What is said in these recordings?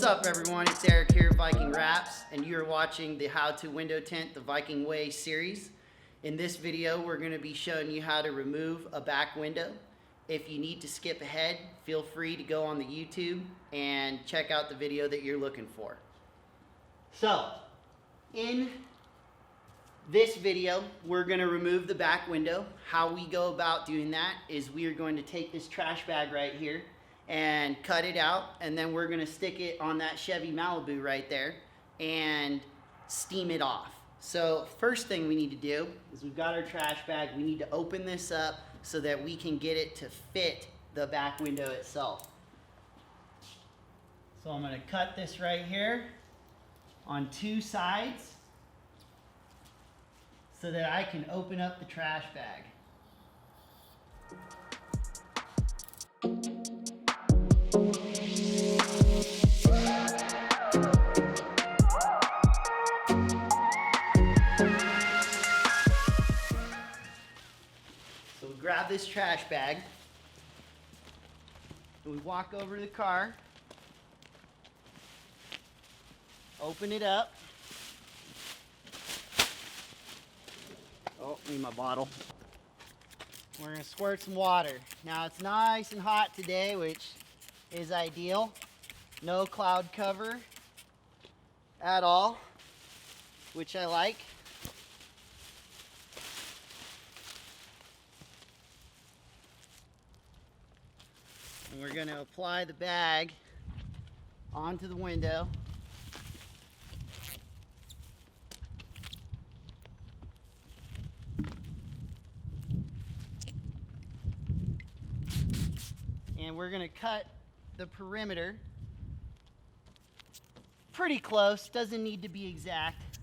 What's up, everyone? It's Eric here, Viking Wraps, and you're watching the How to Window Tint the Viking Way series. In this video, we're going to be showing you how to remove a back window. If you need to skip ahead, feel free to go on the YouTube and check out the video that you're looking for. So, in this video, we're going to remove the back window. How we go about doing that is we are going to take this trash bag right here and cut it out, and then we're going to stick it on that Chevy Malibu right there and steam it off. So first thing we need to do is we've got our trash bag. We need to open this up so that we can get it to fit the back window itself. So I'm going to cut this right here on two sides so that I can open up the trash bag. So we grab this trash bag and we walk over to the car, open it up. Oh, need my bottle. We're going to squirt some water. Now it's nice and hot today, which is ideal. No cloud cover at all, which I like. And we're going to apply the bag onto the window. And we're going to cut the perimeter pretty close. Doesn't need to be exact,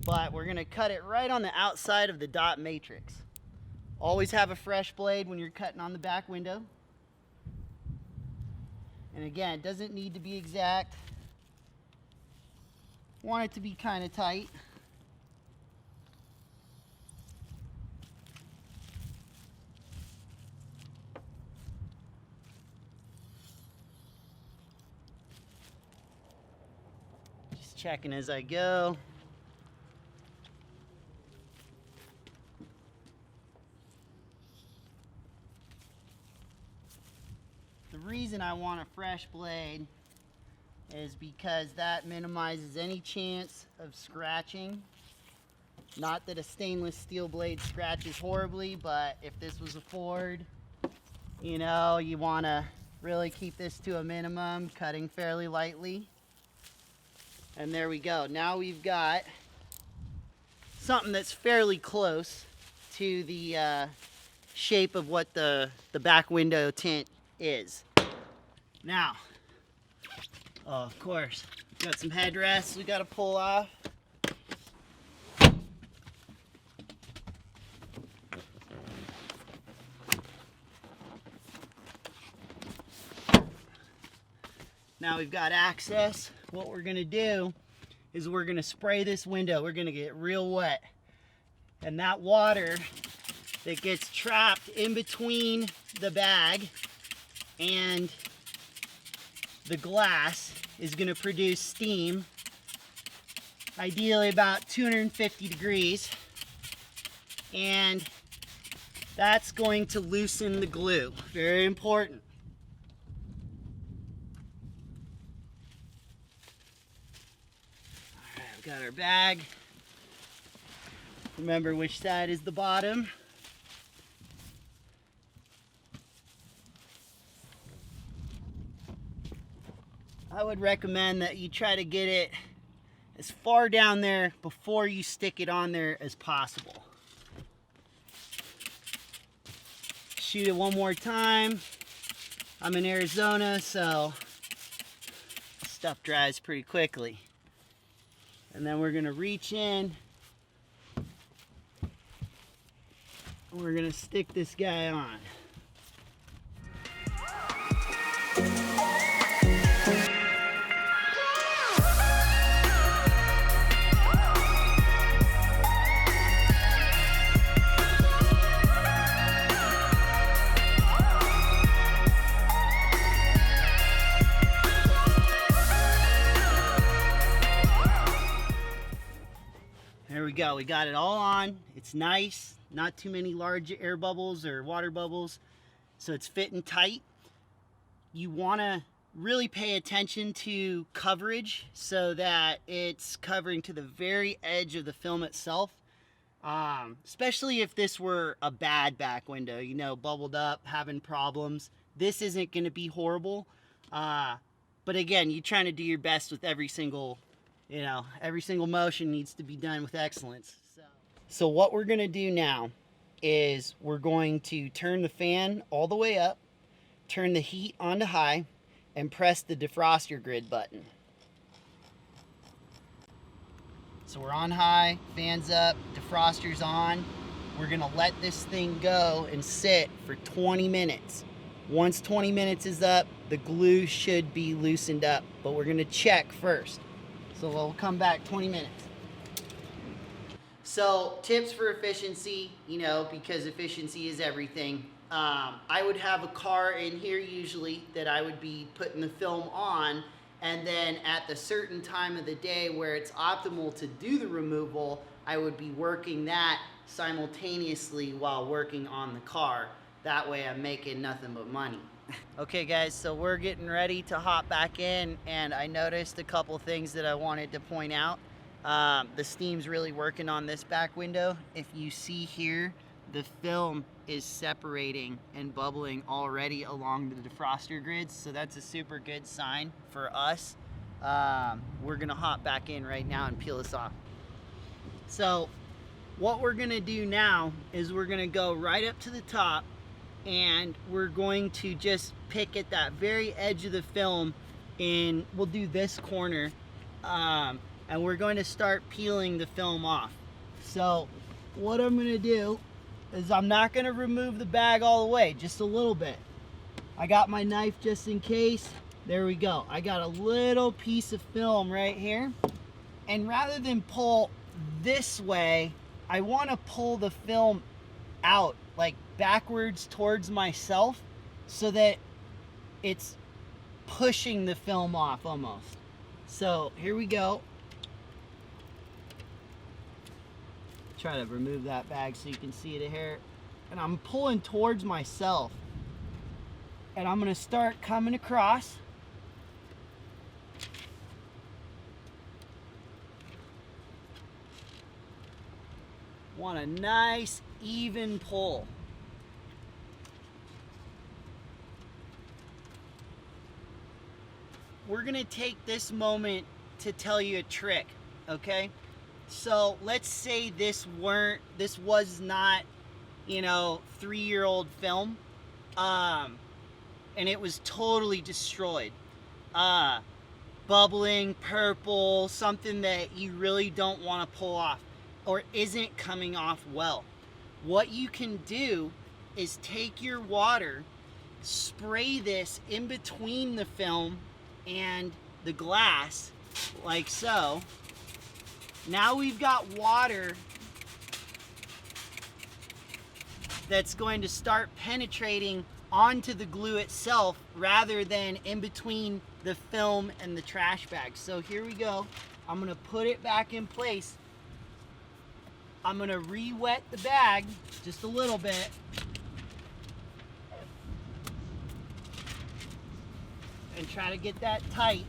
but we're going to cut it right on the outside of the dot matrix. Always have a fresh blade when you're cutting on the back window. And again, it doesn't need to be exact. Want it to be kind of tight. Just checking as I go. The reason I want a fresh blade is because that minimizes any chance of scratching. Not that a stainless steel blade scratches horribly, but if this was a Ford, you know, you want to really keep this to a minimum, cutting fairly lightly. And there we go. Now we've got something that's fairly close to the shape of what the back window tint is. Now, oh, of course, got some headrests we got to pull off. Now we've got access. What we're going to do is we're going to spray this window. We're going to get real wet. And that water that gets trapped in between the bag and the glass is going to produce steam, ideally about 250 degrees, and that's going to loosen the glue. Very important. All right, we've got our bag. Remember which side is the bottom. I would recommend that you try to get it as far down there before you stick it on there as possible. Shoot it one more time. I'm in Arizona, so stuff dries pretty quickly. And then we're gonna reach in. We're gonna stick this guy on. go. We got it all on. It's nice. Not too many large air bubbles or water bubbles. So it's fitting tight. You want to really pay attention to coverage so that it's covering to the very edge of the film itself. Especially if this were a bad back window, you know, bubbled up, having problems. This isn't going to be horrible. But again, you're trying to do your best with every single, you know, every single motion needs to be done with excellence. So what we're going to do now is we're going to turn the fan all the way up, turn the heat onto high, and press the defroster grid button. So we're on high, fans up, defroster's on. We're gonna let this thing go and sit for 20 minutes. Once 20 minutes is up, the glue should be loosened up, but we're gonna check first. So we'll come back 20 minutes. So tips for efficiency, you know, because efficiency is everything. I would have a car in here usually that I would be putting the film on, and then at the certain time of the day where it's optimal to do the removal, I would be working that simultaneously while working on the car. That way I'm making nothing but money. Okay guys, so we're getting ready to hop back in, and I noticed a couple things that I wanted to point out. The steam's really working on this back window. If you see here, the film is separating and bubbling already along the defroster grids, so that's a super good sign for us. We're gonna hop back in right now and peel this off. So what we're gonna do now is we're gonna go right up to the top, and we're going to just pick at that very edge of the film, and we'll do this corner, and we're going to start peeling the film off. So what I'm gonna do is I'm not gonna remove the bag all the way, just a little bit. I got my knife just in case. There we go. I got a little piece of film right here. And rather than pull this way, I wanna pull the film out, like backwards towards myself, so that it's pushing the film off almost. So here we go. Try to remove that bag so you can see it here. And I'm pulling towards myself. And I'm gonna start coming across. Want a nice even pull. We're gonna take this moment to tell you a trick, okay? So let's say this was not, you know, 3-year-old film, and it was totally destroyed. Bubbling, purple, something that you really don't want to pull off or isn't coming off well. What you can do is take your water, spray this in between the film and the glass, like so. Now we've got water that's going to start penetrating onto the glue itself rather than in between the film and the trash bag. So here we go. I'm gonna put it back in place. I'm gonna re-wet the bag just a little bit. And try to get that tight.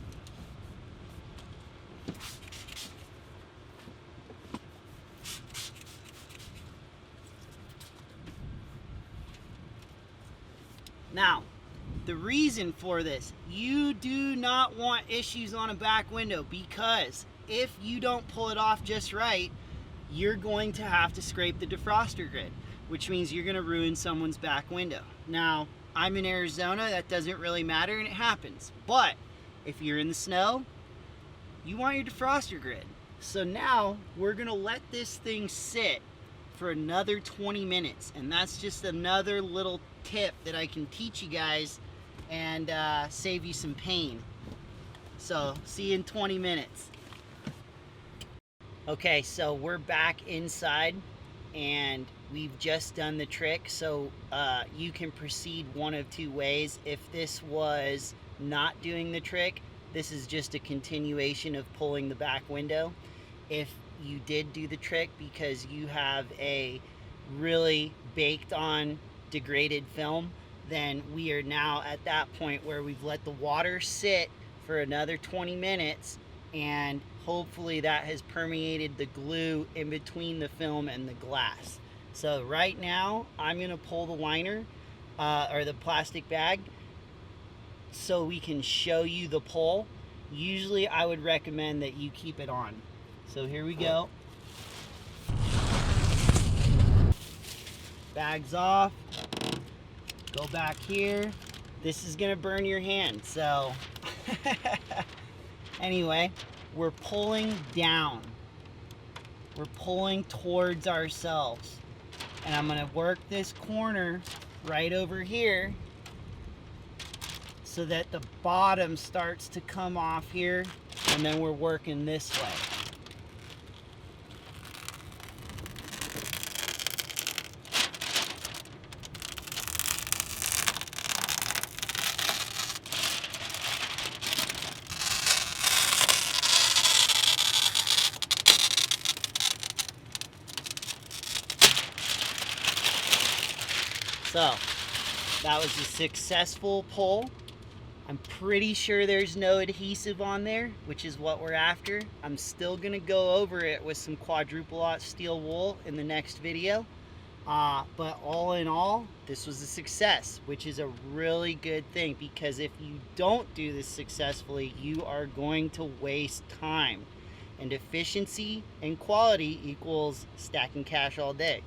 Now, the reason for this, you do not want issues on a back window, because if you don't pull it off just right, you're going to have to scrape the defroster grid, which means you're going to ruin someone's back window. Now, I'm in Arizona, that doesn't really matter, and it happens. But if you're in the snow, you want your defroster grid. So now we're going to let this thing sit for another 20 minutes, and that's just another little tip that I can teach you guys and save you some pain. So see you in 20 minutes. Okay, so we're back inside and we've just done the trick. So you can proceed one of two ways. If this was not doing the trick, this is just a continuation of pulling the back window. If you did do the trick because you have a really baked on degraded film. Then we are now at that point where we've let the water sit for another 20 minutes, and hopefully that has permeated the glue in between the film and the glass. So right now I'm going to pull the liner or the plastic bag so we can show you the pull. Usually I would recommend that you keep it on. So here we go. Bags off. Go back here. This is gonna burn your hand, so anyway, we're pulling down. We're pulling towards ourselves. And I'm gonna work this corner right over here so that the bottom starts to come off here, and then we're working this way. So that was a successful pull. I'm pretty sure there's no adhesive on there, which is what we're after. I'm still gonna go over it with some quadruple-aught steel wool in the next video. But all in all, this was a success, which is a really good thing, because if you don't do this successfully, you are going to waste time. And efficiency and quality equals stacking cash all day.